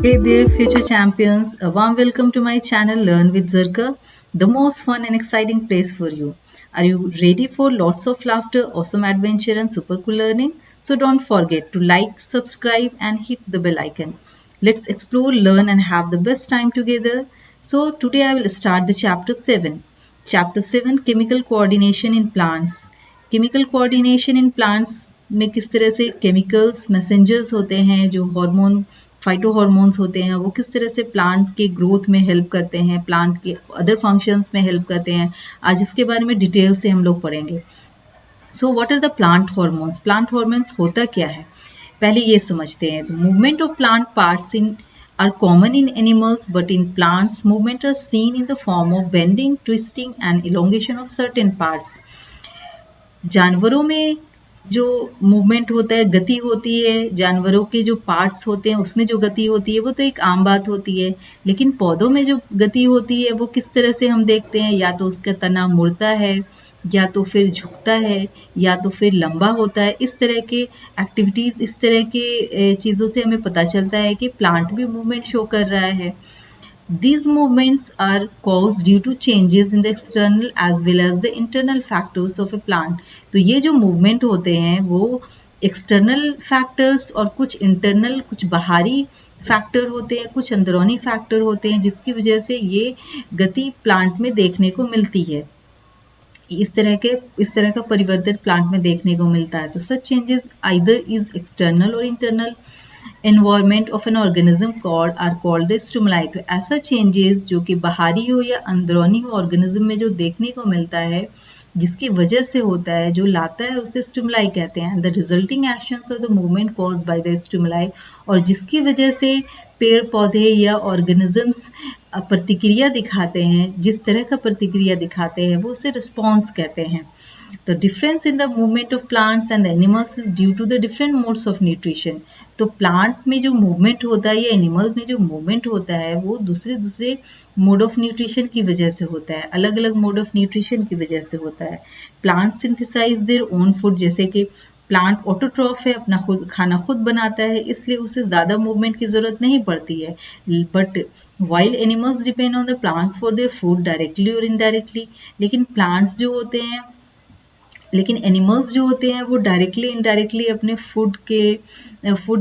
Hey there, future champions. A warm welcome to my channel Learn with Zerka, the most fun and exciting place for you. Are you ready for lots of laughter, awesome adventure, and super cool learning? So don't forget to like, subscribe, and hit the bell icon. Let's explore, learn, and have the best time together. So today I will start the chapter 7. Chapter 7 Chemical Coordination in Plants. Chemical coordination in plants में किस तरह से chemicals messengers होते हैं, जो hormone phyto hormones होते हैं, वो किस तरह से प्लांट के ग्रोथ में हेल्प करते हैं, प्लांट के अदर फंक्शंस में हेल्प करते हैं। आज इसके बारे में डिटेल से हम लोग पढ़ेंगे। So what are the plant hormones? Plant hormones होता क्या है, पहले ये समझते हैं। The movement of plant parts in are common in animals, but in plants movement are seen in the form of bending, twisting and elongation of certain parts. जानवरों में जो मूवमेंट होता है, गति होती है, जानवरों के जो पार्ट्स होते हैं उसमें जो गति होती है वो तो एक आम बात होती है, लेकिन पौधों में जो गति होती है वो किस तरह से हम देखते हैं, या तो उसका तना मुड़ता है, या तो फिर झुकता है, या तो फिर लंबा होता है। इस तरह के एक्टिविटीज, इस तरह के चीज़ों से हमें पता चलता है कि प्लांट भी मूवमेंट शो कर रहा है। These movements are caused due to changes in the external as well as the internal factors of a plant. तो ये जो movement होते हैं वो external factors और कुछ internal, कुछ बाहरी फैक्टर होते हैं, कुछ अंदरूनी फैक्टर होते हैं, जिसकी वजह से ये गति प्लांट में देखने को मिलती है। इस तरह का परिवर्तन प्लांट में देखने को मिलता है। तो such changes either is external और internal environment of an organism are called the stimuli. तो ऐसा चेंजेस जो कि बाहरी हो या अंदरूनी हो ऑर्गेनिज्म में जो देखने को मिलता है, जिसकी वजह से होता है, जो लाता है, उसे स्टिमुलाई कहते हैं। The resulting actions of the movement caused by the stimuli, और जिसकी वजह से पेड़ पौधे या ऑर्गेनिजम्स प्रतिक्रिया दिखाते हैं, जिस तरह का प्रतिक्रिया दिखाते हैं वो उसे रिस्पॉन्स कहते हैं। The difference in the movement of plants and animals is due to the different modes of nutrition. तो प्लांट में जो मूवमेंट होता है या एनिमल्स में जो मूवमेंट होता है वो दूसरे मोड ऑफ न्यूट्रिशन की वजह से होता है, अलग अलग मोड ऑफ न्यूट्रिशन की वजह से होता है। Plant synthesize their own food, जैसे कि प्लांट ऑटोट्रॉफ है, अपना खाना खुद बनाता है, इसलिए उसे ज़्यादा मूवमेंट की ज़रूरत नहीं पड़ती है। But while animals depend on the plants for their food directly और इनडायरेक्टली, लेकिन एनिमल्स जो होते हैं वो डायरेक्टली इनडायरेक्टली अपने फूड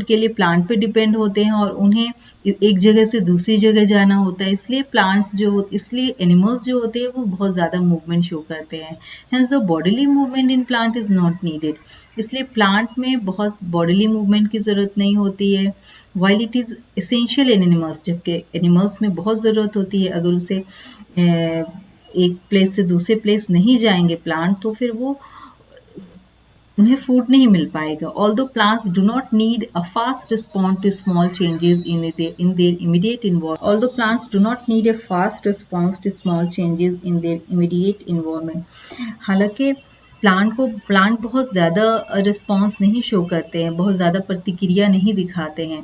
के लिए प्लांट पे डिपेंड होते हैं, और उन्हें एक जगह से दूसरी जगह जाना होता है। इसलिए एनिमल्स जो होते हैं वो बहुत ज़्यादा मूवमेंट शो करते हैं। Hence the bodily movement in plant is not needed. इसलिए प्लांट में बहुत बॉडीली मूवमेंट की ज़रूरत नहीं होती है। While it is essential in animals, जबकि एनिमल्स में बहुत ज़रूरत होती है। अगर उसे एक प्लेस से दूसरे प्लेस नहीं जाएंगे प्लांट, तो फिर वो उन्हें फूड नहीं मिल पाएगा। Although plants do not need a fast response to small changes in their immediate environment. Although plants do not need a fast response to small changes in their immediate environment. हालांकि plant बहुत ज़्यादा response नहीं show करते हैं, बहुत ज़्यादा प्रतिक्रिया नहीं दिखाते हैं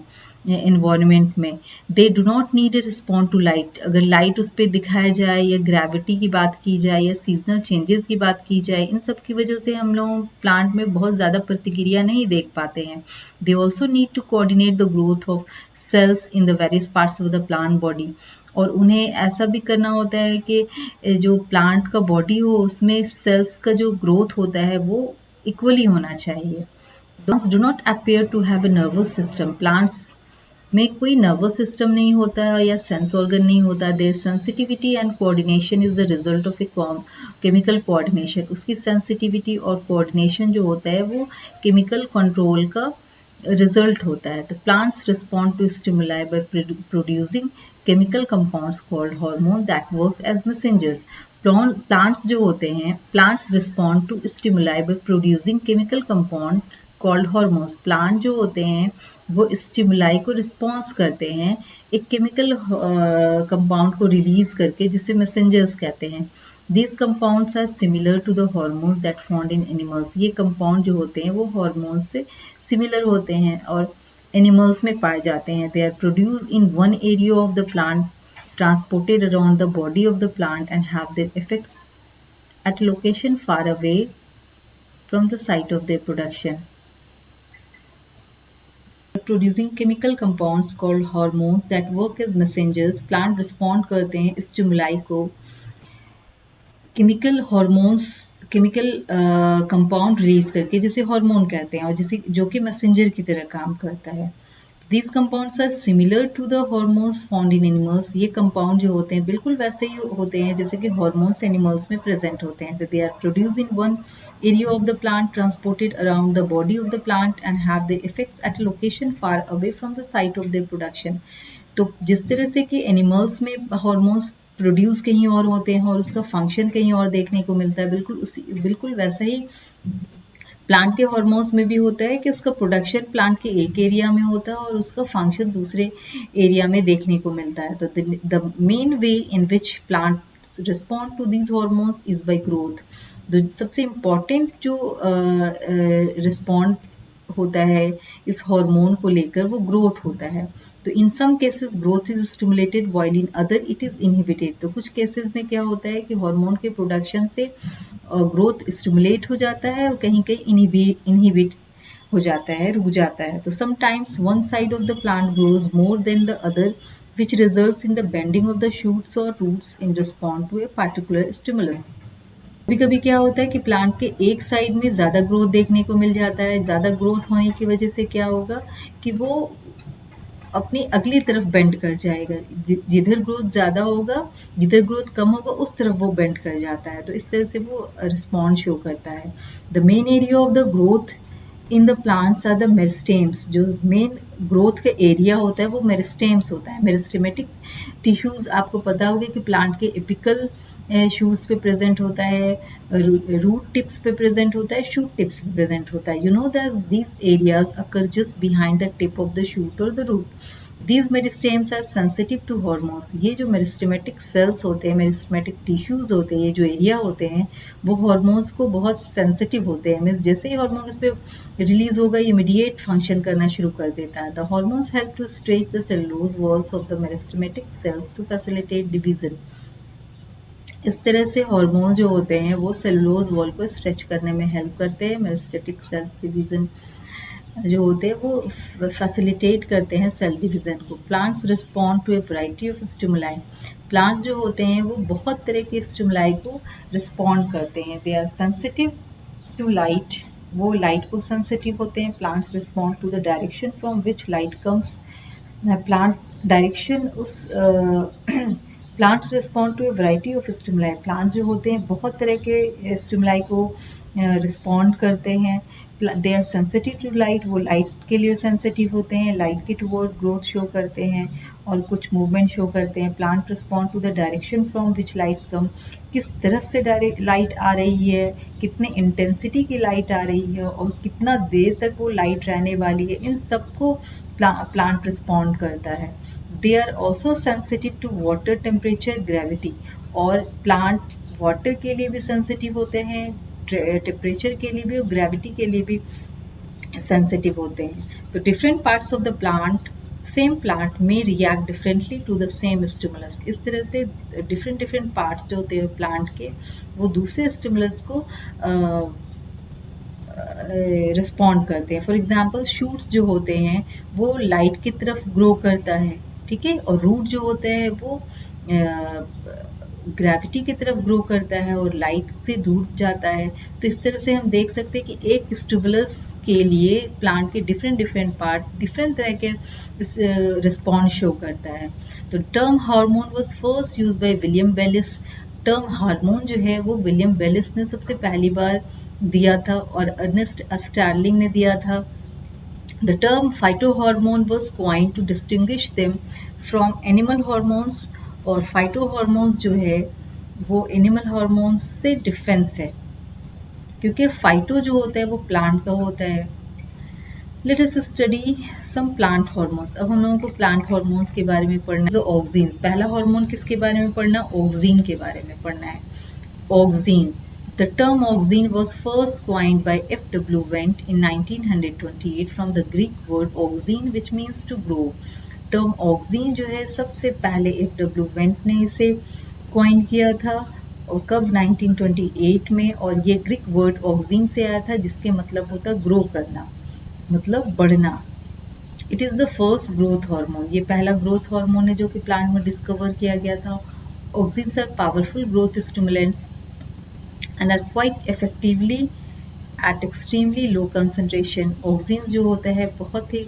एनवायरनमेंट में। They do not need a respond to light. अगर लाइट उस पर दिखाया जाए, या ग्रेविटी की बात की जाए, या सीजनल चेंजेस की बात की जाए, इन सब की वजह से हम लोग प्लांट में बहुत ज़्यादा प्रतिक्रिया नहीं देख पाते हैं। They also need to coordinate the growth of cells in the various parts of the plant body, और उन्हें ऐसा भी करना होता है कि जो प्लांट का बॉडी हो उसमें सेल्स का जो ग्रोथ होता है वो इक्वली होना चाहिए। Plants do not appear to have a nervous system. Plants में कोई नर्वस सिस्टम नहीं होता है या सेंस ऑर्गन नहीं होता। Their sensitivity and coordination is the result of a chemical coordination. उसकी सेंसिटिविटी और कोऑर्डिनेशन जो होता है वो केमिकल कंट्रोल का रिजल्ट होता है। तो plants respond to stimuli by producing chemical compounds called hormone that work as messengers. Plants respond to stimuli by producing chemical compound called hormones. Plant जो होते हैं वो स्टिमुलाई को रिस्पॉन्स करते हैं एक केमिकल कंपाउंड को रिलीज करके, जिसे मैसेंजर्स कहते हैं। These compounds are similar to the hormones that found in animals. ये कंपाउंड जो होते हैं वो हार्मोन्स से सिमिलर होते हैं और एनिमल्स में पाए जाते हैं। They are produce in one area of the plant, transported around the body of the plant and have their effects at a location far away from the site of their production. Producing chemical compounds called hormones that work as messengers. Plant respond करते हैं stimuli को chemical hormones, chemical compound release करके, जिसे hormone कहते हैं और जिसे जो कि मैसेंजर की तरह काम करता है। These compounds are similar to the hormones found in animals। ये कंपाउंड जो होते हैं बिल्कुल वैसे ही होते हैं जैसे कि हॉर्मोन्स एनिमल्स में प्रेजेंट होते हैं। They are produced in one area of the plant, transported around the body of the plant and have their effects at a location far away from the site of their production। तो जिस तरह से कि animals में hormones produce कहीं और होते हैं और उसका फंक्शन कहीं और देखने को मिलता है, बिल्कुल वैसा ही प्लांट के हार्मोन्स में भी होता है कि उसका प्रोडक्शन प्लांट के एक एरिया में होता है और उसका फंक्शन दूसरे एरिया में देखने को मिलता है। तो the main way in which plants respond to these hormones is by growth. तो सबसे इम्पॉर्टेंट जो रिस्पॉन्ड होता है इस हार्मोन को लेकर वो ग्रोथ होता है। तो in some cases growth is stimulated while in other it is inhibited. तो कुछ केसेस में क्या होता है कि हार्मोन के प्रोडक्शन से ग्रोथ स्टिमुलेट हो जाता है और कहीं कहीं इनहिबिट हो जाता है, रुक जाता है। तो sometimes one side of the plant grows more than the other which results in the bending of the shoots or roots in response to a particular stimulus। कभी कभी क्या होता है कि प्लांट के एक साइड में ज्यादा ग्रोथ देखने को मिल जाता है। ज्यादा ग्रोथ होने की वजह से क्या होगा कि वो अपनी अगली तरफ बेंड कर जाएगा। जिधर ग्रोथ ज्यादा होगा, जिधर ग्रोथ कम होगा उस तरफ वो बेंड कर जाता है। तो इस तरह से वो रिस्पॉन्ड शो करता है। The main area of the growth in the plants are the meristems. जो मेन ग्रोथ का एरिया होता है वो मेरिस्टेम्स होता है। मेरिस्टेमेटिक टिश्यूज आपको पता होगा कि प्लांट के एपिकल शूट्स पे प्रेजेंट होता है, रूट टिप्स पे प्रेजेंट होता है, शूट टिप्स पे प्रेजेंट होता है। You know that these areas occur just behind the tip of the shoot और the root. These meristems are sensitive to hormones. ये जो मेरिस्टेमेटिक सेल्स होते हैं, मेरिस्टेमेटिक टिश्यूज होते हैं, जो एरिया होते हैं वो हार्मोन्स को बहुत सेंसिटिव होते हैं। मीन्स जैसे ही हार्मोन उस पर रिलीज होगा इमीडिएट फंक्शन करना शुरू कर देता है। The hormones help to stretch the cellulose walls of the meristematic cells to facilitate division. इस तरह से हार्मोन जो होते हैं वो सेलुलोज वॉल को स्ट्रेच करने में हेल्प करते हैं। मेरिस्टेटिक सेल्स डिवीजन जो होते हैं वो फैसिलिटेट करते हैं सेल डिवीजन को। Plants respond to a variety of stimuli. Plant जो होते हैं वो बहुत तरह के स्टिमुलाई को रिस्पॉन्ड करते हैं। They are sensitive to light. वो लाइट को सेंसिटिव होते हैं। Plants respond to the direction from which light comes. Plant direction उस plants respond to a variety of stimuli. Plant जो होते हैं बहुत तरह के स्टिमुलाई को रिस्पॉन्ड करते हैं। They are sensitive to light. वो लाइट के लिए सेंसिटिव होते हैं, लाइट के टुवर्ड ग्रोथ शो करते हैं और कुछ मूवमेंट शो करते हैं। Plant respond to the direction from which lights come. किस तरफ से डायरेक्ट लाइट आ रही है, कितने इंटेंसिटी की लाइट आ रही है और कितना देर तक वो लाइट रहने वाली है, इन सबको प्लांट रिस्पॉन्ड करता है। They are also sensitive to water temperature, gravity. और प्लांट वाटर के लिए भी सेंसिटिव होते हैं, टेम्परेचर के लिए भी और ग्रेविटी के लिए भी सेंसिटिव होते हैं। तो different parts of the plant, same plant में react differently to the same stimulus. इस तरह से डिफरेंट पार्ट्स जो होते हैं प्लांट के वो दूसरे स्टिमुलस को रिस्पॉन्ड करते हैं। फॉर एग्जाम्पल शूट्स जो होते हैं वो लाइट की तरफ ग्रो करता है, ठीक है, और रूट जो होता है वो ग्रेविटी की तरफ ग्रो करता है और लाइट से दूर जाता है। तो इस तरह से हम देख सकते हैं कि एक स्टिमुलस के लिए प्लांट के डिफरेंट पार्ट डिफरेंट तरह के रिस्पॉन्स शो करता है। तो term hormone was first used by William Bayliss. Term hormone जो है वो विलियम बेलिस ने सबसे पहली बार दिया था और अर्नेस्ट स्टार्लिंग ने दिया था। The term phytohormone was coined to distinguish them from animal hormones। और फाइटोहॉर्मोन्स जो है वो एनिमल हॉर्मोन्स से डिफरेंस है क्योंकि फाइटो जो होता है वो प्लांट का होता है। Let us study some plant hormones. अब हम लोगों को प्लांट हॉर्मोन्स के बारे में पढ़ना है। ऑक्सीन्स, पहला हार्मोन किसके बारे में पढ़ना? ऑक्सीन के बारे में पढ़ना है। Oxygen, the term auxin was first coined by F.W. Wendt in 1928 from the Greek word auxin which means to grow। Term oxygen जो है सबसे पहले F.W. Wendt ने इसे कॉइन किया था और कब? 1928 में। और ये ग्रीक वर्ड ऑक्सीन से आया था जिसके मतलब होता ग्रो करना, मतलब बढ़ना। It is the first growth hormone, ये पहला ग्रोथ हार्मोन है जो कि प्लांट में डिस्कवर किया गया था। Auxins are powerful growth stimulants and are quite effectively at extremely low concentration. Auxins जो होता है बहुत ही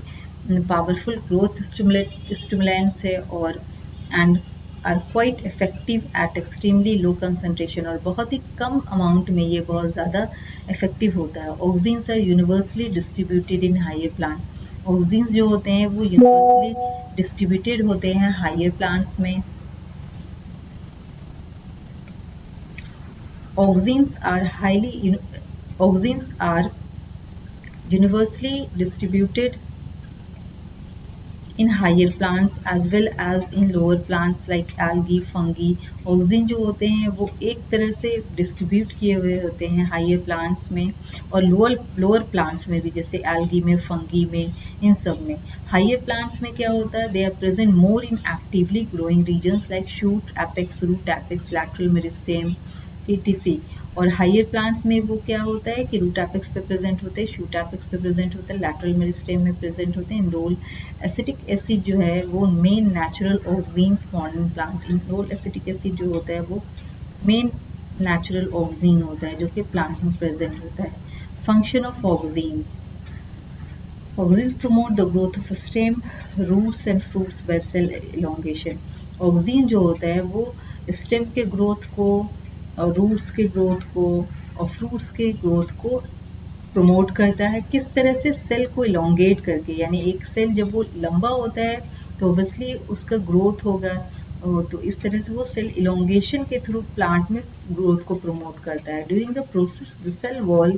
पावरफुल ग्रोथ स्टिमुलेंट्स है और and are quite effective at extremely low concentration, और बहुत ही कम अमाउंट में ये बहुत ज़्यादा इफेक्टिव होता है। Auxins are universally distributed in higher plant, auxins जो होते हैं वो यूनिवर्सली डिस्ट्रीब्यूटेड होते हैं हायर प्लांट्स में। Auxins are universally distributed in higher plants as well as in lower plants like algae, fungi. Auxin जो होते हैं वो एक तरह से डिस्ट्रीब्यूट किए हुए होते हैं हायर प्लांट्स में और लोअर प्लांट्स में भी, जैसे algae में, fungi में, इन सब में। हायर प्लांट्स में क्या होता है, they are present more in actively growing regions like shoot apex, root apex, lateral meristem etc। और हायर प्लांट्स में वो क्या होता है कि रूट एपेक्स पे प्रेजेंट होते हैं, शूट एपेक्स पे प्रेजेंट होते हैं, लैटरल मेरिस्टेम में प्रेजेंट होते हैं। इंडोल एसिटिक एसिड जो है वो main natural auxins found in plant. Indole acetic acid जो होता है वो मेन नेचुरल ऑक्सिन होता है जो कि प्लांट में प्रेजेंट होता है। Function of auxins, auxins promote the growth of stem, roots and fruits by cell elongation. Auxin जो होता है वो स्टेम के ग्रोथ को और रूट्स के ग्रोथ को और फ्रूट्स के ग्रोथ को प्रमोट करता है। किस तरह से, सेल को इलोंगेट करके, यानी एक सेल जब वो लंबा होता है तो ऑब्वियसली उसका ग्रोथ होगा, तो इस तरह से वो सेल इलोंगेशन के थ्रू प्लांट में ग्रोथ को प्रमोट करता है। During the process the cell wall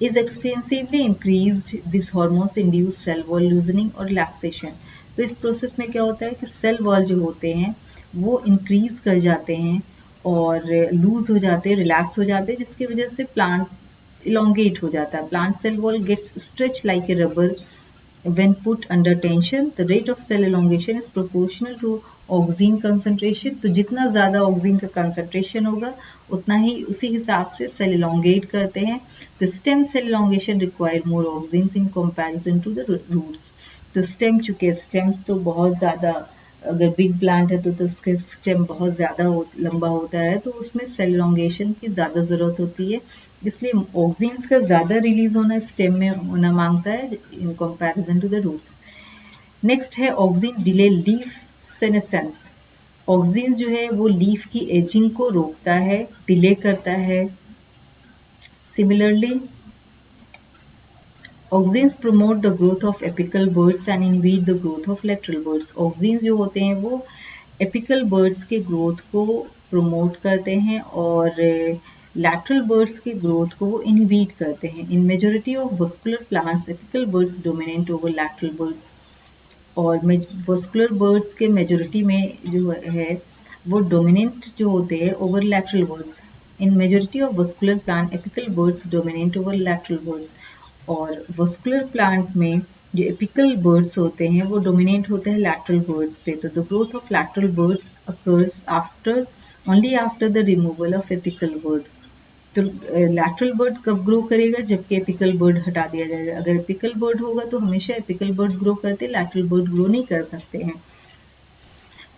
is extensively increased, this hormones induce cell wall loosening और relaxation। तो इस प्रोसेस में क्या होता है कि सेल वॉल जो होते हैं वो इंक्रीज कर जाते हैं और लूज हो जाते हैं, रिलैक्स हो जाते हैं, जिसकी वजह से प्लांट इलोंगेट हो जाता है। Plant cell wall gets stretch like a rubber when put under tension। the rate of cell elongation is proportional to auxin concentration। तो जितना ज़्यादा ऑक्सिन का कंसंट्रेशन होगा उतना ही उसी हिसाब से सेल इलोंगेट करते हैं। तो stem cell elongation require more auxins in comparison to the roots. तो स्टेम, चूंकि स्टेम्स तो बहुत ज़्यादा, अगर बिग प्लांट है तो उसके स्टेम बहुत ज़्यादा लंबा होता है, तो उसमें सेल इलोंगेशन की ज़्यादा ज़रूरत होती है, इसलिए ऑक्सिन्स का ज़्यादा रिलीज होना स्टेम में होना मांगता है in comparison to the roots. Next है auxin delay leaf senescence. Auxin जो है वो लीफ की एजिंग को रोकता है, डिले करता है। Similarly auxins promote the growth of apical birds and inhibit the growth of lateral birds. Auxin जो होते हैं वो एपिकल बर्ड्स के ग्रोथ को प्रमोट करते हैं और लैटरल बर्ड्स की ग्रोथ को वो इनहिबिट करते हैं। इन majority of vascular plants apical birds dominate over lateral birds. और वस्कुलर बर्ड्स के मेजॉरिटी में जो है वो डोमिनेंट जो होते हैं over lateral birds. In majority of vascular plant apical birds dominate over lateral birds. और वस्कुलर प्लांट में जो एपिकल बर्ड्स होते हैं वो डोमिनेट होते हैं लैटरल बर्ड्स पे। तो the growth of lateral birds occurs after only after the removal of apical bud. तो लैटरल बर्ड कब ग्रो करेगा, जबकि एपिकल बर्ड हटा दिया जाएगा। अगर एपिकल बर्ड होगा तो हमेशा एपिकल बर्ड ग्रो करते, लैटरल बर्ड ग्रो नहीं कर सकते हैं।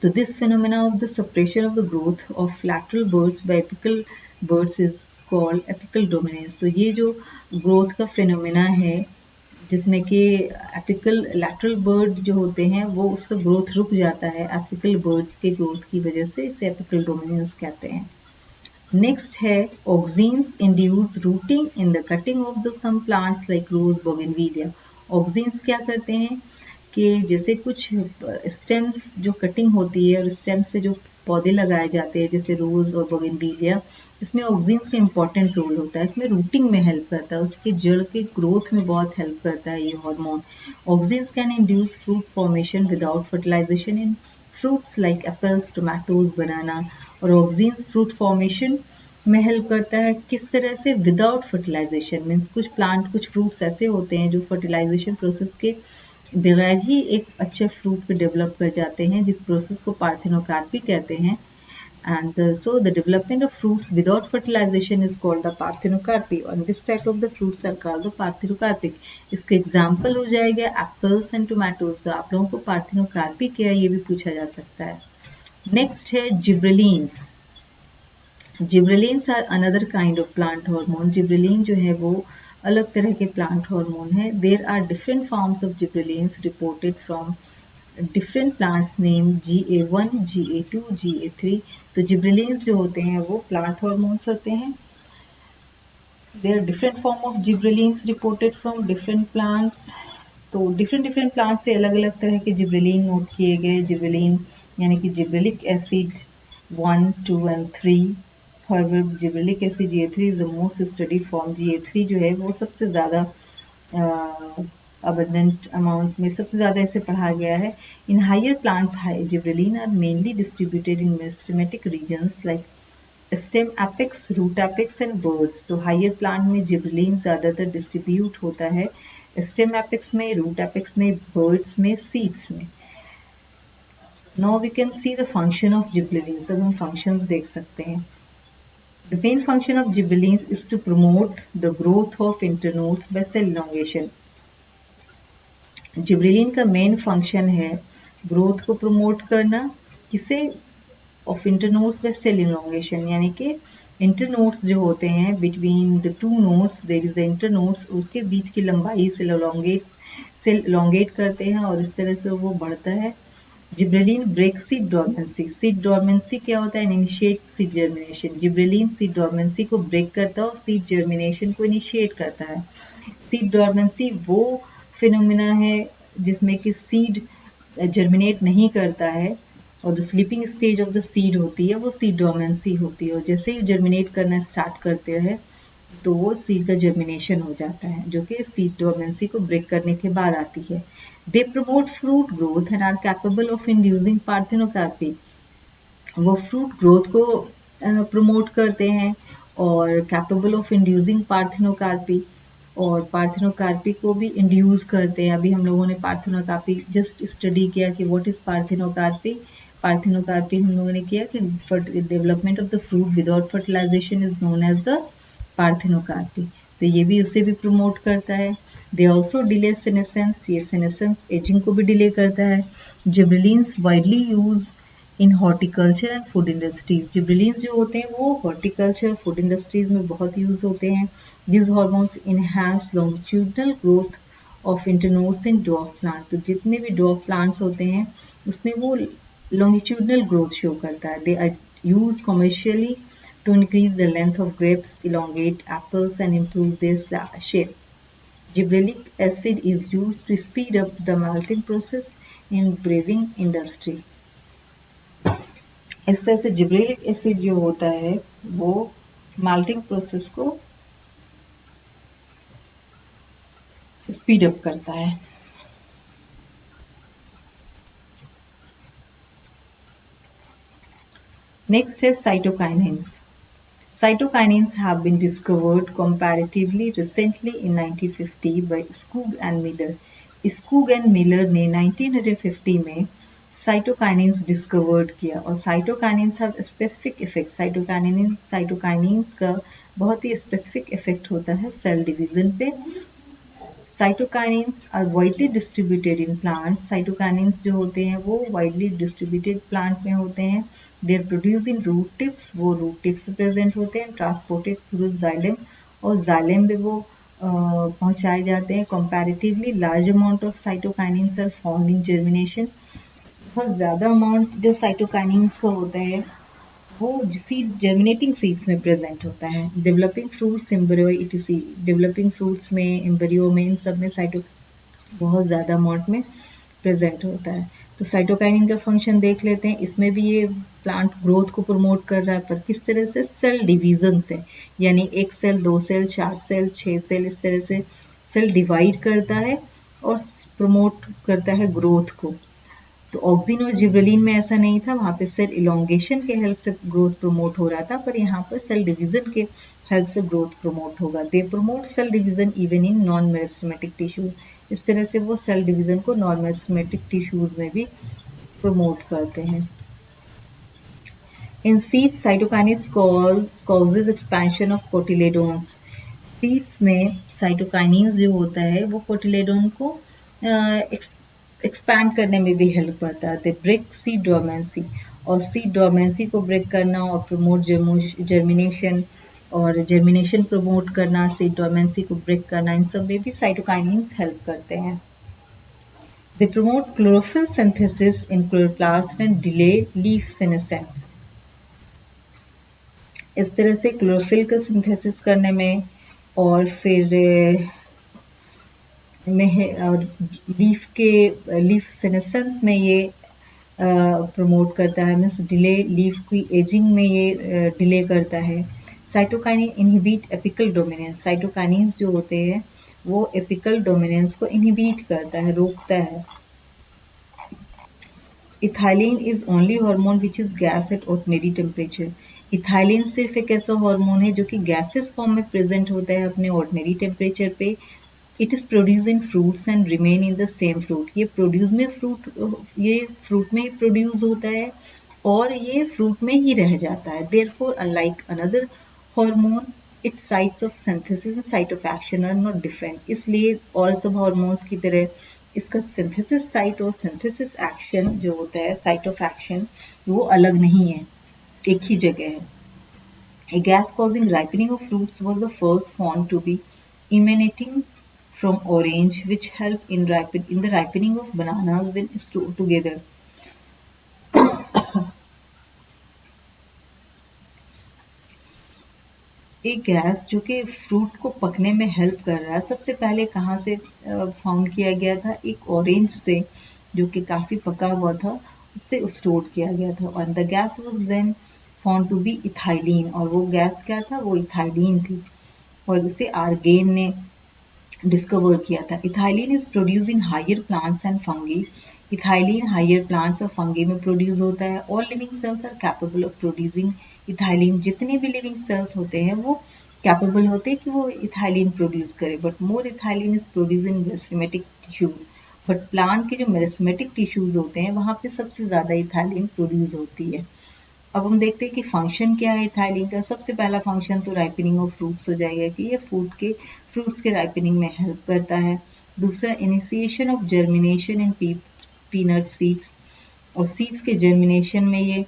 तो this phenomena of the separation of the growth of lateral buds by apical buds is called apical dominance. तो ये जो ग्रोथ का फिनोमेना है जिसमें कि एपिकल लैटरल बर्ड जो होते हैं वो उसका ग्रोथ रुक जाता है एपिकल बर्ड्स के ग्रोथ की वजह से, इसे एपिकल डोमिनेंस कहते हैं। नेक्स्ट है auxins induce rooting in the cutting of the some plants like rose, bougainvillea. Auxins क्या करते हैं कि जैसे कुछ स्टेम्स जो कटिंग होती है और स्टेम से जो पौधे लगाए जाते हैं जैसे रोज और बोगनविलिया, इसमें ऑक्सिन्स का इंपॉर्टेंट रोल होता है। इसमें रूटिंग में हेल्प करता है, उसके जड़ के ग्रोथ में बहुत हेल्प करता है ये hormone. Auxins can induce fruit formation without fertilisation in fruits like apples, tomatoes, banana. और ऑक्सिन्स फ्रूट फॉर्मेशन में हेल्प करता है किस तरह से, विदाउट फर्टिलाइजेशन। मीन्स कुछ प्लांट, कुछ फ्रूट्स ऐसे होते हैं जो फर्टिलाइजेशन प्रोसेस के बगैर ही एक अच्छे फ्रूट को डेवलप कर जाते हैं, जिस प्रोसेस को पार्थेनोकार्पी कहते हैं। So the development of fruits without fertilization is called the parthenocarpy, and this type of the fruits are called the parthenocarpic. इसके एग्जाम्पल हो जाएगा एप्पल्स एंड टोमेटोज। तो आप लोगों को पार्थिनोकार्पी क्या है ये भी पूछा जा सकता है। नेक्स्ट है gibberellins. Gibberellins are another kind of plant hormone. Gibberellin जो है वो अलग तरह के प्लांट हार्मोन है। There are different forms of gibberellins reported from different plants name GA1, GA2, GA3। तो जिब्रेलिन्स जो होते हैं वो प्लांट हार्मोन्स होते हैं। There are different form of gibberellins reported from different plants. तो डिफरेंट प्लांट से अलग अलग तरह के जिब्रेलिन नोट किए गए। जिब्रेलिन यानी कि gibberellic acid 1, 2 and 3। However, gibberellic acid GA3 is the most studied form। GA3 जो है वो सबसे ज़्यादा abundant amount में सबसे ज़्यादा इसे पढ़ा गया है। In higher plants, gibberellin are mainly distributed in meristematic regions like stem apex, root apex and buds. तो हायर प्लांट में जिब्रेलिन ज़्यादातर डिस्ट्रीब्यूट होता है स्टेम एपेक्स में, रूट एपेक्स में, बर्ड्स में, सीड्स में। Now we can see the function of gibberellin. अब हम फंक्शंस देख सकते हैं। The main function of gibberellin is to promote the growth of internodes by cell elongation. Gibberellin का मेन फंक्शन है ग्रोथ को प्रमोट करना, किसे, of internodes by cell elongation, यानी कि इंटरनोड्स जो होते हैं between the two nodes there is internodes, उसके बीच की लंबाई सेल इलॉन्गेट करते हैं और इस तरह से वो बढ़ता है। Gibberellin break seed dormancy. Seed dormancy क्या होता है? Initiate seed germination. Gibberellin seed dormancy को ब्रेक करता है और सीड जर्मिनेशन को इनिशिएट करता है। सीड डोरमेंसी वो फिनोमिना है जिसमें कि सीड जर्मिनेट नहीं करता है और the sleeping stage of the seed होती है वो सीड डोरमेंसी होती है, और जैसे ही जर्मिनेट करना स्टार्ट करते हैं तो वो सीड का जर्मिनेशन हो जाता है, जो कि सीड डोरमेंसी को ब्रेक करने के बाद आती है। They promote fruit growth and are capable of inducing parthenocarpy. वो फ्रूट ग्रोथ को प्रमोट करते हैं और कैपेबल ऑफ इंड्यूसिंग पार्थिनोकार्पी, और पार्थिनोकार्पी को भी इंड्यूस करते हैं। अभी हम लोगों ने पार्थिनोकार्पी जस्ट स्टडी किया कि व्हाट इज पार्थिनोकार्पी। पार्थिनोकार्पी हम लोगों ने किया कि development of the fruit without fertilisation is known as the parthenocarpy. तो ये भी उसे भी प्रमोट करता है। They also delay senescence. ये सेनेसेंस एजिंग को भी डिले करता है। Gibberellins widely use in horticulture and food industries. Gibberellins जो होते हैं वो हॉर्टिकल्चर, फूड इंडस्ट्रीज में बहुत यूज होते हैं। This hormones enhance longitudinal growth of internodes in dwarf plant. तो जितने भी ड्वार्फ प्लांट्स होते हैं उसमें वो लॉन्गिट्यूडनल ग्रोथ शो करता है। They are use commercially to increase the length of grapes, elongate apples and improve their shape. Gibberellic acid is used to speed up the malting process in brewing industry. इस तरह से gibberellic acid जो होता है वो malting process को speed up करता है। नेक्स्ट है cytokinins. Cytokinins have been discovered comparatively recently in 1950 by Skoog and Miller. Skoog and Miller ने 1950 में cytokinins discovered किया, और cytokinins have specific effects. cytokinins का बहुत ही specific effect होता है cell division पे। Cytokinins are widely distributed in plants. Cytokinins जो होते हैं वो widely distributed plant में होते हैं। They are produced in root tips. वो root tips में present होते हैं। Transported through xylem, और xylem में वो पहुंचाए जाते हैं। Comparatively large amount of cytokinins are found in germination. बहुत ज़्यादा amount जो cytokinins का होता है वो सीड जर्मिनेटिंग सीड्स में प्रेजेंट होता है। Developing fruits, embryo etc। Developing fruits में, एम्ब्रियो में, इन सब में साइटो बहुत ज़्यादा अमाउंट में प्रेजेंट होता है। तो साइटोकाइनिन का फंक्शन देख लेते हैं। इसमें भी ये प्लांट ग्रोथ को प्रमोट कर रहा है, पर किस तरह से? सेल डिवीजन से, यानी 1 सेल, 2 सेल, 4 सेल, 6 सेल, इस तरह से सेल डिवाइड करता है और प्रमोट करता है ग्रोथ को। तो ऑक्सिन और जिब्रेलिन में ऐसा नहीं था, वहाँ पे सेल इलोंगेशन के हेल्प से ग्रोथ प्रमोट हो रहा था, पर यहाँ पर सेल डिवीजन के हेल्प से ग्रोथ प्रमोट होगा। They promote cell division even in non meristematic tissue. इस तरह से वो सेल डिवीजन को नॉन मेरिस्टेमेटिक टिश्यूज में भी प्रमोट करते हैं। In seeds cytokinins causes expansion of cotyledons. Seeds में साइटोकाइनेस जो होता है वो कोटिलेडोन को एक्सपैंड करने में भी हेल्प करता है. दे ब्रेक सीड डोर्मेंसी, और सीड डोर्मेंसी को ब्रेक करना और प्रमोट जर्मिनेशन, और जर्मिनेशन प्रमोट करना, सीड डोर्मेंसी को ब्रेक करना, इन सब में भी साइटोकाइनेस हेल्प करते हैं. They promote chlorophyll synthesis in chloroplast and delay leaf senescence. इस तरह से क्लोरोफिल का सिंथेसिस करने में और फिर और लीफ सेनेसेंस में ये प्रमोट करता है, मीन्स डिले लीफ की एजिंग में ये डिले करता है. Cytokinin inhibit apical dominance. Cytokinins जो होते हैं वो एपिकल डोमिनेंस को इनहिबिट करता है, रोकता है. Ethylene is only hormone which is gas at ordinary temperature. Ethylene सिर्फ एक ऐसा हार्मोन है जो कि गैसेस फॉर्म में प्रेजेंट होता है अपने ऑर्डिनरी टेम्परेचर पे. It is produce in fruits and remain in the same fruit. ये फ्रूट में प्रोड्यूस होता है और ये फ्रूट में ही रह जाता है. Therefore unlike another hormone, its sites of synthesis and site of action are not different. इसलिए और सब हार्मोन्स की तरह इसका सिंथेसिस साइट और सिंथेसिस एक्शन जो होता है, साइट ऑफ एक्शन, वो अलग नहीं है, एक ही जगह है. A gas causing ripening of fruits was the first found to be emanating from orange, which help in the ripening of bananas when stored together. एक गैस जो कि फ्रूट को पकने में हेल्प कर रहा है, सबसे पहले कहाँ से फाउंड किया गया था? एक ऑरेंज से, जो कि काफी पका हुआ था, उससे स्टोर किया गया था. और the gas was then found to be ethylene, और वो गैस क्या था? वो इथाइलिन थी, और उसे आर्गेन ने डिस्कवर किया था. Ethylene is produce in higher plants and fungi. Ethylene higher plants और फंगी में प्रोड्यूस होता है. All living cells are capable of producing ethylene. जितने भी लिविंग सेल्स होते हैं वो कैपेबल होते हैं कि वो इथाइलिन प्रोड्यूस करे. But more ethylene is produce in meristematic tissues. But plant के जो मेरिस्टेमेटिक टिश्यूज होते हैं वहां पे सबसे ज्यादा इथाइलिन प्रोड्यूस होती है. अब हम देखते हैं कि फंक्शन क्या है इथाइलिन का. सबसे पहला फंक्शन तो राइपनिंग ऑफ फ्रूट्स हो जाएगा, कि ये फ्रूट्स के राइपनिंग में हेल्प करता है. दूसरा, initiation of germination in peanut seeds, और सीड्स के जर्मिनेशन में ये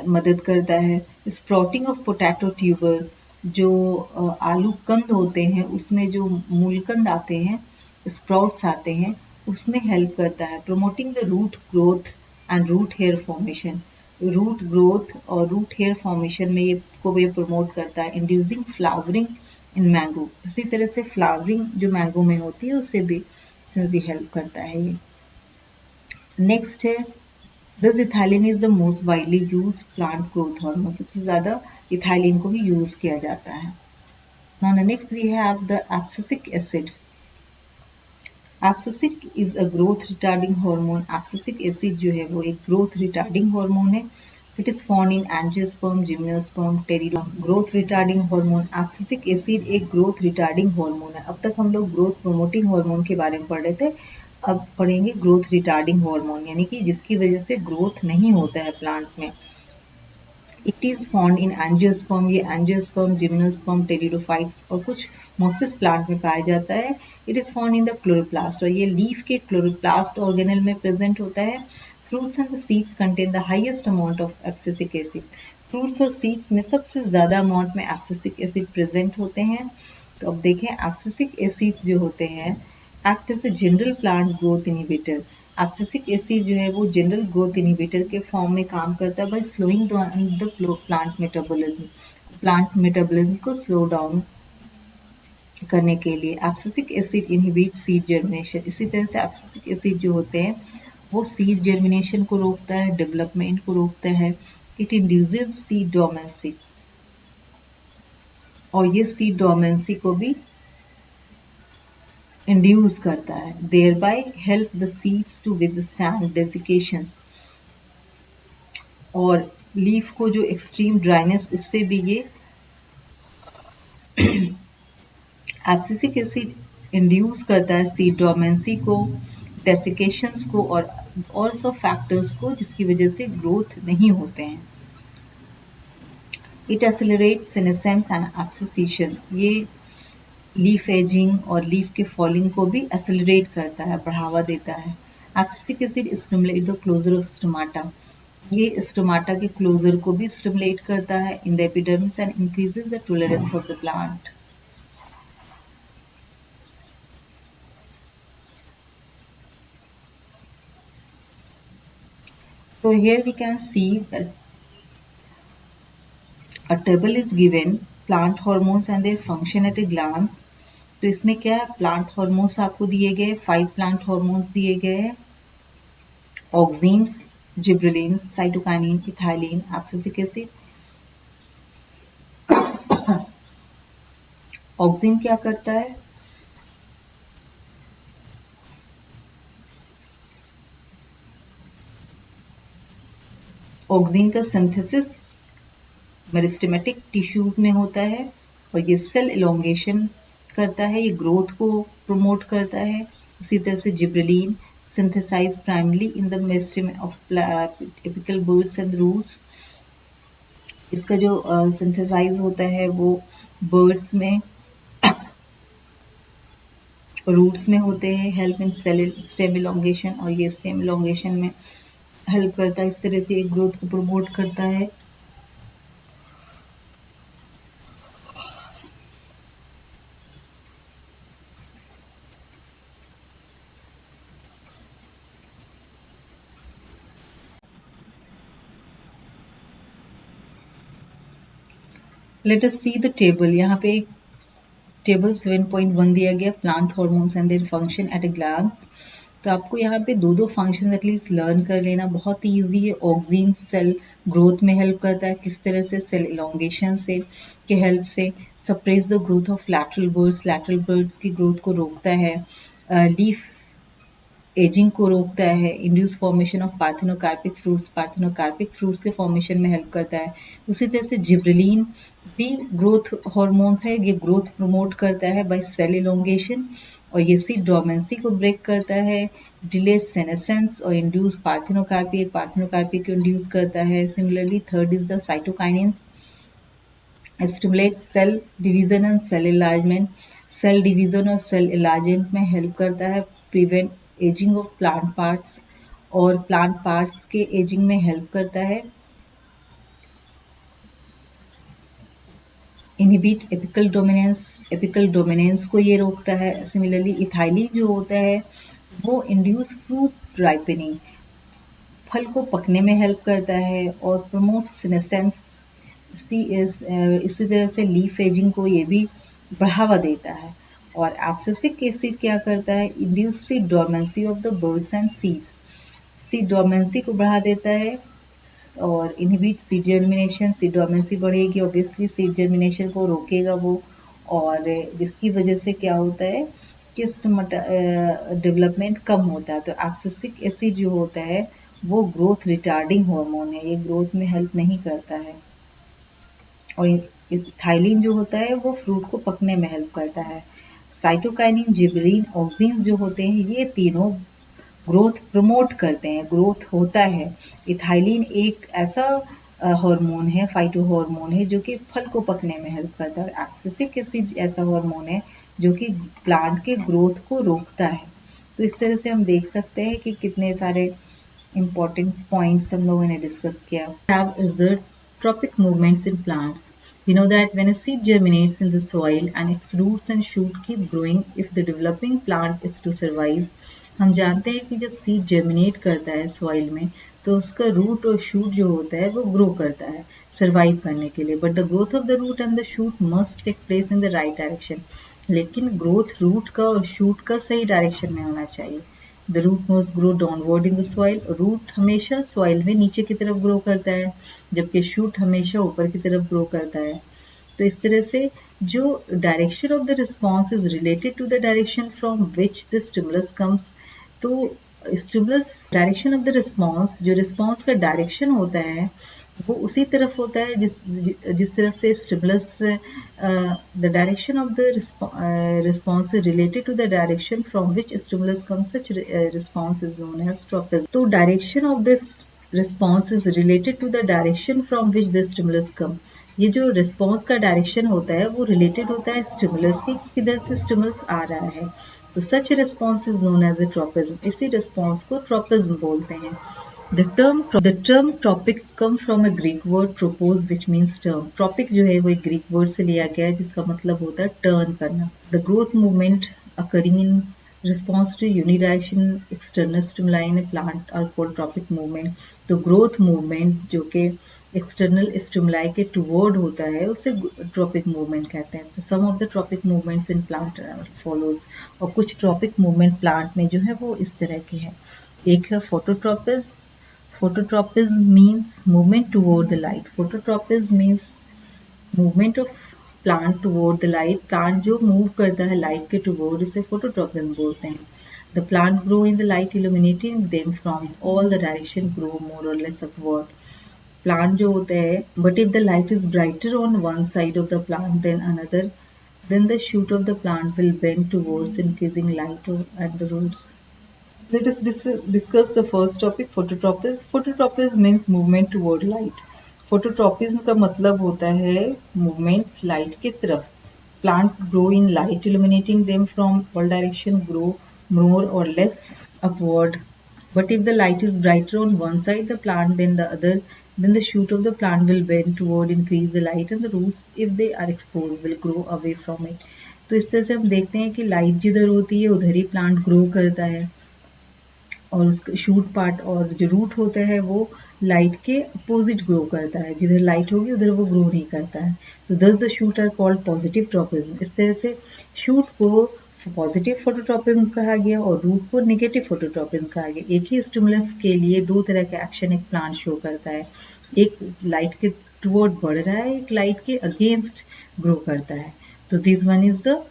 मदद करता है. स्प्राउटिंग ऑफ पोटैटो ट्यूबर, जो आलू कंद होते हैं उसमें जो मूलकंद आते हैं, स्प्राउट्स आते हैं, उसमें हेल्प करता है. Promoting the root growth and root hair formation. Root growth और रूट हेयर फॉर्मेशन में ये प्रमोट करता है. Inducing flowering in mango. इसी तरह से फ्लावरिंग जो मैंगो में होती है उसमें भी हेल्प करता है ये. नेक्स्ट है, this ethylene is the most widely used plant growth hormone. सबसे ज्यादा इथाइलिन को ही यूज किया जाता है. Now next we have the abscisic acid. Abscisic is a growth retarding hormone. Abscisic acid जो है वो एक ग्रोथ रिटार्डिंग हार्मोन है. It is found in angiosperm, gymnosperm, pteridophytes. Growth retarding hormone. Abscisic acid एक growth retarding hormone है. अब तक हम लोग ग्रोथ प्रमोटिंग हार्मोन के बारे में पढ़ रहे थे, अब पढ़ेंगे ग्रोथ रिटार्डिंग हार्मोन, यानी कि जिसकी वजह से ग्रोथ नहीं होता है प्लांट में. It is found in angiosperm. ये एंजियोस्पर्म, जिम्नोस्पर्म, टेरिडोफाइट्स और कुछ मोसिस प्लांट में पाया जाता है. It is found in the chloroplast, और ये लीफ के क्लोरोप्लास्ट ऑर्गेनल में प्रेजेंट होता है. Fruits and the seeds contain the highest amount of abscisic acid. Fruits और सीड्स में सबसे ज्यादा अमाउंट में एब्सिसिक एसिड प्रेजेंट होते हैं. तो अब देखें, एब्सिसिक एसिड्स जो होते हैं act as a general plant growth inhibitor. Abscisic acid जो है वो जनरल ग्रोथ इनिबिटर के फॉर्म में काम करता है by slowing down the plant metabolism. Plant metabolism को स्लो डाउन करने के लिए. Abscisic acid inhibit seed germination. इसी तरह से एब्सिसिक एसिड जो होते हैं वो सीड जर्मिनेशन को रोकता है, डेवलपमेंट को रोकता है. इट इंड्यूसेस सीड डोर्मेंसी, और ये सीड डोर्मेंसी को भी इंड्यूस करता है. thereby help the seeds to withstand desiccations. और लीफ को जो एक्सट्रीम ड्राइनेस, इससे भी ये एब्सिसिक एसिड इंड्यूस करता है सीड डोर्मेंसी को. डेसिकेशंस को और सब फैक्टर्स को जिसकी वजह से ग्रोथ नहीं होते हैं। It accelerates senescence and abscission, ये लीफ एजिंग और लीफ के फॉलिंग को भी एक्सेलरेट करता है, बढ़ावा देता है। Abscisic acid stimulate the closure of stomata, ये स्टोमाटा के क्लोजर को भी स्टिमुलेट करता है in the epidermis and increases the tolerance of the plant. So here we can see that a table is given plant hormones and their function at a glance। तो इसमें क्या है, plant hormones आपको दिए गए, 5 plant hormones दिए गए हैं, ऑक्सीन्स, gibberellins, cytokinin, ethylene, abscisic acid. Oxygen क्या करता है, ऑक्सीन का सिंथेसिस मेरिस्टेमेटिक टिश्यूज में होता है और ये सेल इलोंगेशन करता है, ये ग्रोथ को प्रमोट करता है। इसी तरह से gibberellin synthesise primary in the meristem of typical buds and roots, इसका जो सिंथेसाइज होता है वो बर्ड्स में रूट्स में होते हैं, help in cell stem elongation, और ये स्टेम इलोंगेशन में हेल्प करता है, इस तरह से एक ग्रोथ को प्रमोट करता है। Let us see the table, यहाँ पे एक टेबल 7.1 दिया गया, plant hormones and their function at a glance. तो आपको यहाँ पे दो फंक्शन एटलीस्ट लर्न कर लेना, बहुत ही ईजी है। ऑक्सीन सेल ग्रोथ में हेल्प करता है, किस तरह से, सेल इलोंगेशन से के हेल्प से। Suppress the growth of lateral birds की ग्रोथ को रोकता है। लीफ एजिंग को रोकता है। Induce formation of parthenocarpic fruits के फॉर्मेशन में हेल्प करता है। उसी तरह से जिब्रेलिन भी ग्रोथ हॉर्मोन्स है, ये ग्रोथ प्रमोट करता है बाय सेल इलोंगेशन, और ये सीड डोर्मेंसी को ब्रेक करता है, डिले सेनेसेंस और इंड्यूस पार्थेनोकार्पी को इंड्यूस करता है। Similarly third is the cytokinins, stimulate cell division and cell enlargement, cell division और सेल इलाजमेंट में हेल्प करता है। Prevent ageing of plant parts, और प्लांट पार्ट्स के एजिंग में हेल्प करता है। इनहिबिट एपिकल डोमिनेंस को ये रोकता है। सिमिलरली इथाइलिन जो होता है वो इंड्यूस फ्रूट राइपनिंग, फल को पकने में हेल्प करता है और प्रमोट सीनेसेंस। इसी तरह से लीफ एजिंग को ये भी बढ़ावा देता है। और एब्सिसिक एसिड क्या करता है, induce seed dormancy of the birds and seeds, seed dormancy को बढ़ा देता है और inhibit seed germination, seed dormancy बढ़ेगी, ऑब्वियसली सीड जर्मिनेशन को रोकेगा वो, और जिसकी वजह से क्या होता है कि डेवलपमेंट कम होता है। तो एब्सिसिक एसिड जो होता है वो ग्रोथ रिटार्डिंग हार्मोन है, ये ग्रोथ में हेल्प नहीं करता है। और इथाइलिन जो होता है वो फ्रूट को पकने में हेल्प करता है। साइटोकाइनिन, जिबरीन, ऑक्सीन्स जो होते हैं ये तीनों ग्रोथ प्रमोट करते हैं, ग्रोथ होता है। इथाइलिन एक ऐसा हार्मोन है, फाइटो हार्मोन है जो कि फल को पकने में हेल्प करता है। एब्सिसिक एसिड ऐसा हार्मोन है जो कि प्लांट के ग्रोथ को रोकता है। तो इस तरह से हम देख सकते हैं कि कितने सारे important points हम लोगों ने डिस्कस किया। Have is the tropic movements in plants. We know that when a seed germinates in the soil and its roots and shoot keep growing, if the developing plant is to survive, हम जानते हैं कि जब seed germinate करता है soil में तो उसका रूट और शूट जो होता है वो ग्रो करता है सर्वाइव करने के लिए। But the growth of the root and the shoot must take place in the right direction, लेकिन ग्रोथ रूट का और शूट का सही डायरेक्शन में होना चाहिए। The root must grow downward in the soil, root हमेशा सॉइल में नीचे की तरफ ग्रो करता है जबकि शूट हमेशा ऊपर की तरफ ग्रो करता है। तो इस तरह से जो direction of the response is related to the direction from which the stimulus comes. तो stimulus direction of the response, जो रिस्पॉन्स का डायरेक्शन होता है वो उसी तरफ होता है जिस तरफ से stimulus, the direction of the response related to the direction from which stimulus come, such response is known as tropism. तो direction of this response is related to the direction from which the stimulus come. ये जो response का direction होता है वो related होता है stimulus की, किधर से स्टिमुलस आ रहा है। तो such response is known as a tropism. इसी रिस्पॉन्स को ट्रोपिज्म बोलते हैं। The term tropic come from a Greek word tropos which means turn. Tropic जो है वो एक ग्रीक वर्ड से लिया गया है जिसका मतलब होता है टर्न करना। The growth movement occurring in response to unidirectional external stimuli in a plant are called tropic movement. तो growth movement जो कि external stimuli के toward होता है उसे tropic movement कहते हैं। So some of the tropic movements in plant follows, और कुछ tropic movement plant में जो है वो इस तरह के हैं। एक है phototropism. Phototropism means movement toward the light. Phototropism means movement of plant toward the light. Plant जो move करता है light के toward उसे phototropism बोलते हैं। The plant grow in the light, illuminating them from all the direction, grow more or less upward. Plant जो होते हैं, but if the light is brighter on one side of the plant than another, then the shoot of the plant will bend towards increasing light at the roots. Let us discuss the first topic, phototropism. Phototropism means movement toward light. Phototropism का मतलब होता है movement light की तरफ. Plant grow in light, illuminating them from all direction, grow more or less upward. But if the light is brighter on one side the plant than the other, then the shoot of the plant will bend toward increase the light, and the roots, if they are exposed, will grow away from it. तो इस तरह से हम देखते हैं कि light जिधर होती है उधर ही प्लांट ग्रो करता है, और उसका शूट पार्ट और जो रूट होता है वो लाइट के अपोजिट ग्रो करता है। जिधर लाइट होगी उधर वो ग्रो नहीं करता है। तो thus the shoot are called positive tropism. इस तरह से शूट को पॉजिटिव फोटोट्रोपिज्म कहा गया और रूट को नेगेटिव फोटोट्रोपिज्म कहा गया। एक ही स्टिमुलस के लिए दो तरह का एक्शन एक प्लांट शो करता है। एक लाइट के टुवर्ड बढ़ रहा है, एक लाइट के अगेंस्ट ग्रो करता है। तो this one is the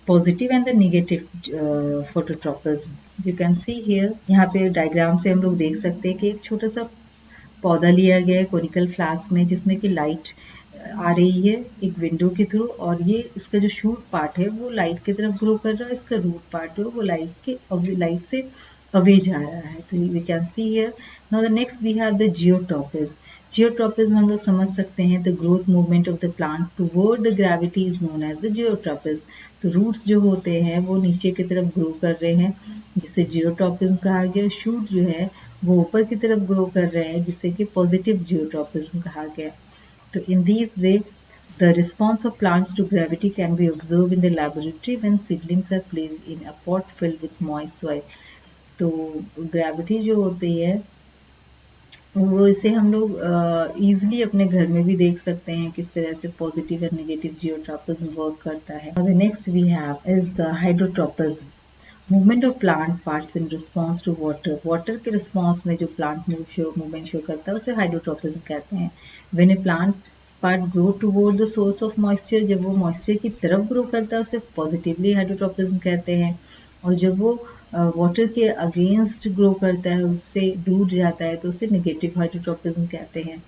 positive and the negative phototropism. You can see here, यहाँ पे डायग्राम से हम लोग देख सकते हैं कि एक छोटा सा पौधा लिया गया है कोनिकल फ्लास्क में, जिसमें कि लाइट आ रही है एक विंडो के थ्रू, और ये इसका जो शूट पार्ट है वो लाइट की तरफ ग्रो कर रहा है, इसका रूट पार्ट है वो लाइट से अवे जा रहा है। तो we can see here. Now the next we have the geotropism. Geotropism हम लोग समझ सकते हैं the growth movement of the plant toward the gravity is known as the geotropism. तो रूट्स जो होते हैं वो नीचे की तरफ ग्रो कर रहे हैं जिसे जियोट्रोपिज्म कहा गया। शूट जो है वो ऊपर की तरफ ग्रो कर रहे हैं जिसे कि पॉजिटिव जियोट्रोपिज्म कहा गया। तो in this way the response of plants to gravity can be observed in the laboratory when seedlings are placed in a pot filled with moist soil. तो ग्रेविटी जो होती है वो इसे हम लोग इजीली अपने घर में भी देख सकते हैं किस तरह से पॉजिटिव और नेगेटिव जियोट्रोपिज्म वर्क करता है। The next we have is the hydrotropism. Movement of plant parts in response to water. Water के रिस्पॉन्स में जो प्लांट मूवमेंट शो करता है उसे हाइड्रोट्रोपिज्म कहते हैं। When A plant part grow toward the source of moisture, जब वो मॉइस्चर की तरफ ग्रो करता है उसे पॉजिटिवली हाइड्रोट्रोपिज्म कहते हैं, और जब वो वाटर के अगेंस्ट ग्रो करता है, उससे दूर जाता है, तो उसे नेगेटिव हाइड्रोट्रोपिज्म कहते हैं।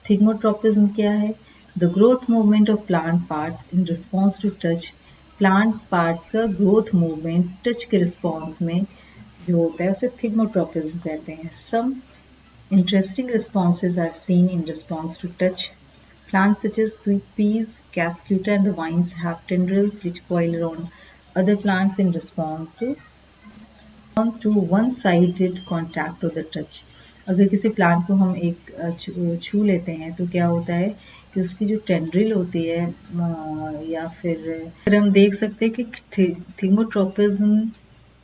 थिग्मोट्रोपिज्म क्या है? The growth movement of plant parts in response to touch. Plant part का ग्रोथ मूवमेंट टच के रिस्पॉन्स में जो होता है उसे थिग्मोट्रोपिज्म कहते हैं। सम interesting responses are seen in response to touch. Plants such as sweet peas, cascuta and the vines have tendrils which coil around other plants in response to one-sided contact or the touch. अगर किसी plant को हम एक छू लेते हैं तो क्या होता है कि उसकी जो टेंड्रिल होती है या फिर हम देख सकते हैं कि थिग्मोट्रोपिज्म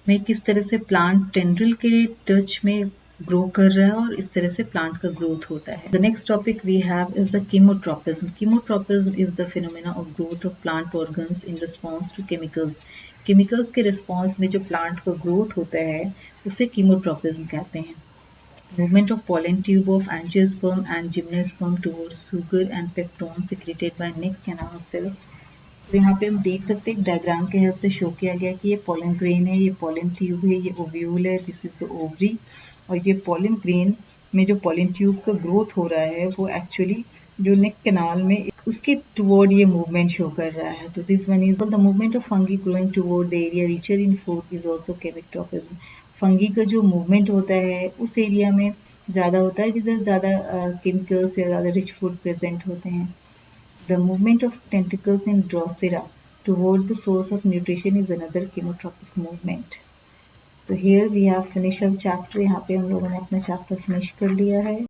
में किस तरह से प्लांट टेंड्रिल के टच में ग्रो कर रहा है और इस तरह से प्लांट का ग्रोथ होता है। The next topic we have is the chemotropism. Chemotropism is the phenomena of growth of plant organs in response to chemicals. Chemicals के रिस्पॉन्स में जो प्लांट का ग्रोथ होता है उसे कीमोट्रोपिज्म कहते हैं। Movement of pollen tube of angiosperm and gymnosperm towards sugar and peptone secreted by neck canal cells. तो यहाँ पे हम देख सकते हैं डायग्राम के हेल्प से शो किया गया कि ये पोलन ग्रेन है, ये पोलन ट्यूब है, ये ओव्यूल है, दिस इज द ओवरी, और ये पोलन ग्रेन में जो पॉलन ट्यूब का ग्रोथ हो रहा है वो एक्चुअली जो नेक कैनाल में उसके टुवर्ड ये मूवमेंट शो कर रहा है. तो this one is the movement of fungi growing toward the area richer in food is also chemotropism. Fungi का जो मूवमेंट होता है उस एरिया में ज़्यादा होता है जिधर ज़्यादा केमिकल्स या ज़्यादा रिच फूड प्रेजेंट होते हैं. The movement of tentacles in Drosera towards the source of nutrition is another chemotropic movement. तो here we have finished our chapter. यहाँ पे हम लोगों ने अपना chapter finish कर लिया है.